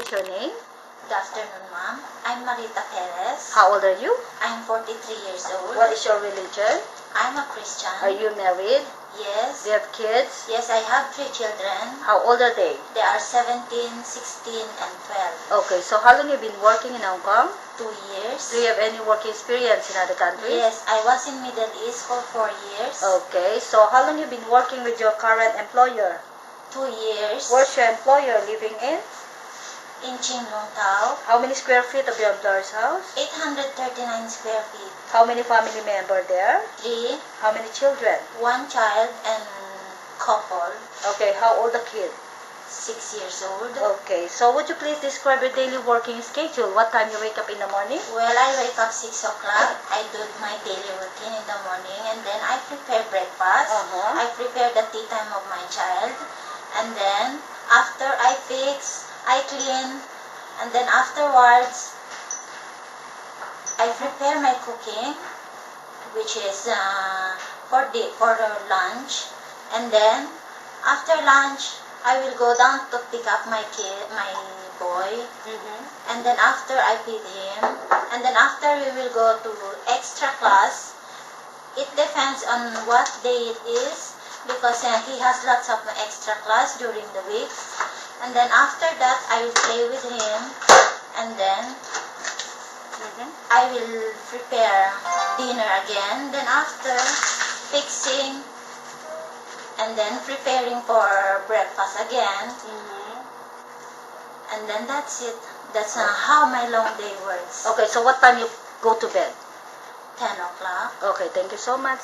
what's your name? Good afternoon, ma'am. I'm Marita Perez. How old are you? I'm 43 years old. What is your religion? I'm a Christian. Are you married? Yes. Do you have kids? Yes, I have 3 children. How old are they? They are 17, 16, and 12. Okay, so how long have you been working in Hong Kong? 2 years. Do you have any work experience in other countries? Yes, I was in Middle East for 4 years. Okay, so how long have you been working with your current employer? 2 years. Where's your employer living in? In Chinlong Tao. How many square feet of your employer's house? 839 square feet. How many family members there? 3. How many children? 1 child and couple. Okay, how old the kid? 6 years old. Okay, so would you please describe your daily working schedule? What time you wake up in the morning? Well, I wake up 6 o'clock. I do my daily routine in the morning, and then I prepare breakfast. I prepare the tea time of my child, and then after I fix, I clean, and then afterwards I prepare my cooking, which is for lunch, and then after lunch I will go down to pick up my boy, and then after I feed him, and then after we will go to extra class. It depends on what day it is, because he has lots of extra class during the week. And then after that, I will play with him, and then I will prepare dinner again. Then after fixing, and then preparing for breakfast again, and then that's it. That's how my long day works. Okay, so what time you go to bed? 10 o'clock. Okay, thank you so much.